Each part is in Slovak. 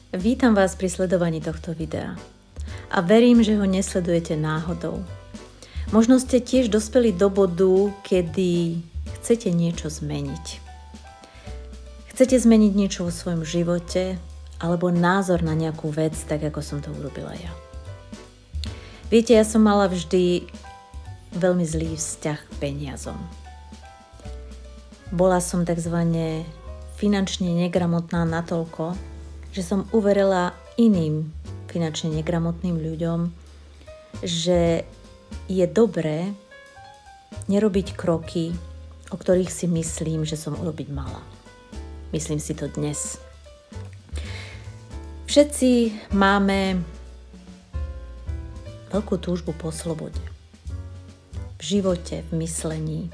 Vítam vás pri sledovaní tohto videa a verím, že ho nesledujete náhodou. Možno ste tiež dospeli do bodu, kedy chcete niečo zmeniť. Chcete zmeniť niečo vo svojom živote alebo názor na nejakú vec, tak ako som to urobila ja. Viete, ja som mala vždy veľmi zlý vzťah k peniazom. Bola som takzvané finančne negramotná natoľko, že som uverila iným finančne negramotným ľuďom, že je dobré nerobiť kroky, o ktorých si myslím, že som urobiť mala. Myslím si to dnes. Všetci máme veľkú túžbu po slobode. V živote, v myslení,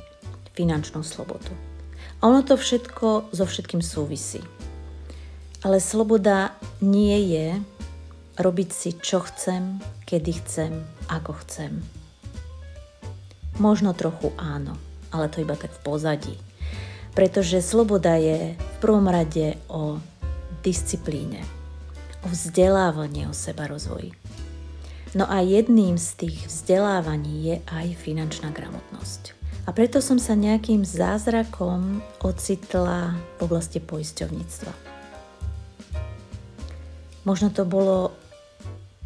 finančnú slobodu. A ono to všetko so všetkým súvisí. Ale sloboda nie je robiť si, čo chcem, kedy chcem, ako chcem. Možno trochu áno, ale to iba tak v pozadí. Pretože sloboda je v prvom rade o disciplíne, o vzdelávaní, o sebarozvoji. No a jedným z tých vzdelávaní je aj finančná gramotnosť. A preto som sa nejakým zázrakom ocitla v oblasti poisťovníctva. Možno to bolo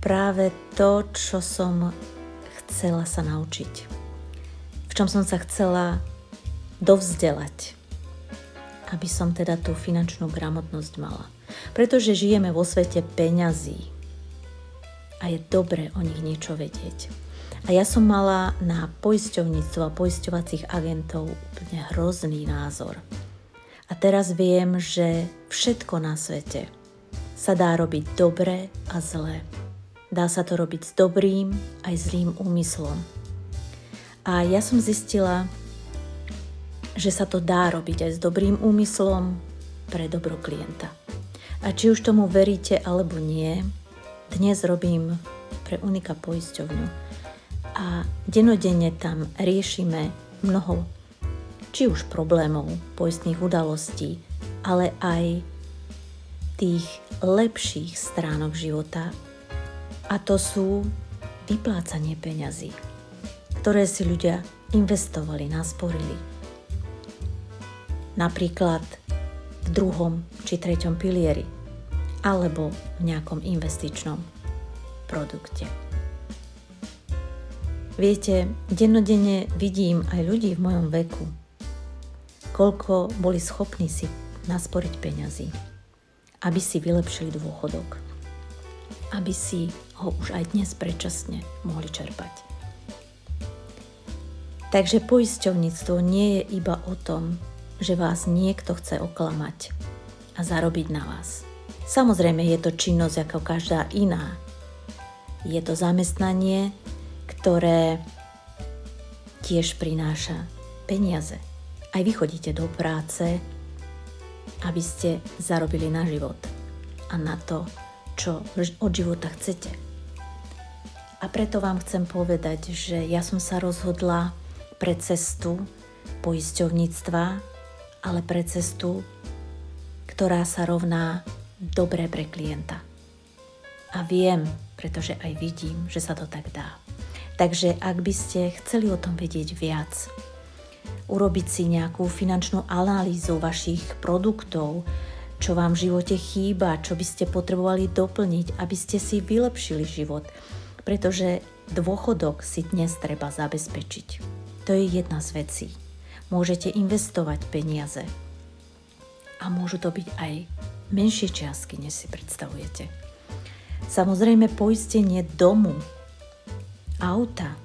práve to, čo som chcela sa naučiť. V čom som sa chcela dovzdelať, aby som teda tú finančnú gramotnosť mala. Pretože žijeme vo svete peňazí a je dobre o nich niečo vedieť. A ja som mala na poisťovníctvo a poisťovacích agentov úplne hrozný názor. A teraz viem, že všetko na svete sa dá robiť dobre a zle. Dá sa to robiť s dobrým aj zlým úmyslom. A ja som zistila, že sa to dá robiť aj s dobrým úmyslom pre dobro klienta. A či už tomu veríte alebo nie, dnes robím pre Unika poisťovňu a denodenne tam riešime mnoho či už problémov, poistných udalostí, ale aj tých lepších stránok života, a to sú vyplácanie peňazí, ktoré si ľudia investovali, nasporili. Napríklad v 2. či 3. pilieri alebo v nejakom investičnom produkte. Viete, dennodenne vidím aj ľudí v mojom veku, koľko boli schopní si nasporiť peňazí, aby si vylepšili dôchodok, aby si ho už aj dnes predčasne mohli čerpať. Takže poisťovníctvo nie je iba o tom, že vás niekto chce oklamať a zarobiť na vás. Samozrejme je to činnosť ako každá iná. Je to zamestnanie, ktoré tiež prináša peniaze. Aj vy chodíte do práce, aby ste zarobili na život a na to, čo od života chcete. A preto vám chcem povedať, že ja som sa rozhodla pre cestu poisťovníctva, ale pre cestu, ktorá sa rovná dobre pre klienta. A viem, pretože aj vidím, že sa to tak dá. Takže ak by ste chceli o tom vedieť viac, urobiť si nejakú finančnú analýzu vašich produktov, čo vám v živote chýba, čo by ste potrebovali doplniť, aby ste si vylepšili život. Pretože dôchodok si dnes treba zabezpečiť. To je jedna z vecí. Môžete investovať peniaze. A môžu to byť aj menšie čiastky, než si predstavujete. Samozrejme poistenie domu, auta,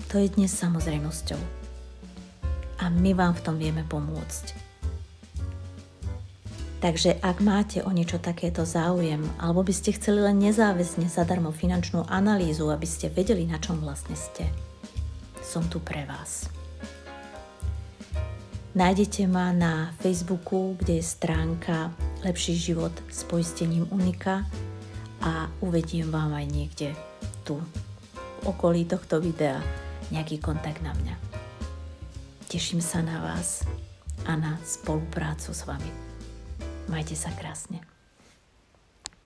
to je dnes samozrejmosťou. A my vám v tom vieme pomôcť. Takže ak máte o niečo takéto záujem, alebo by ste chceli len nezáväzne zadarmo finančnú analýzu, aby ste vedeli, na čom vlastne ste, som tu pre vás. Nájdete ma na Facebooku, kde je stránka Lepší život s poistením Unika a uvediem vám aj niekde tu, v okolí tohto videa, nejaký kontakt na mňa. Teším sa na vás a na spoluprácu s vami. Majte sa krásne.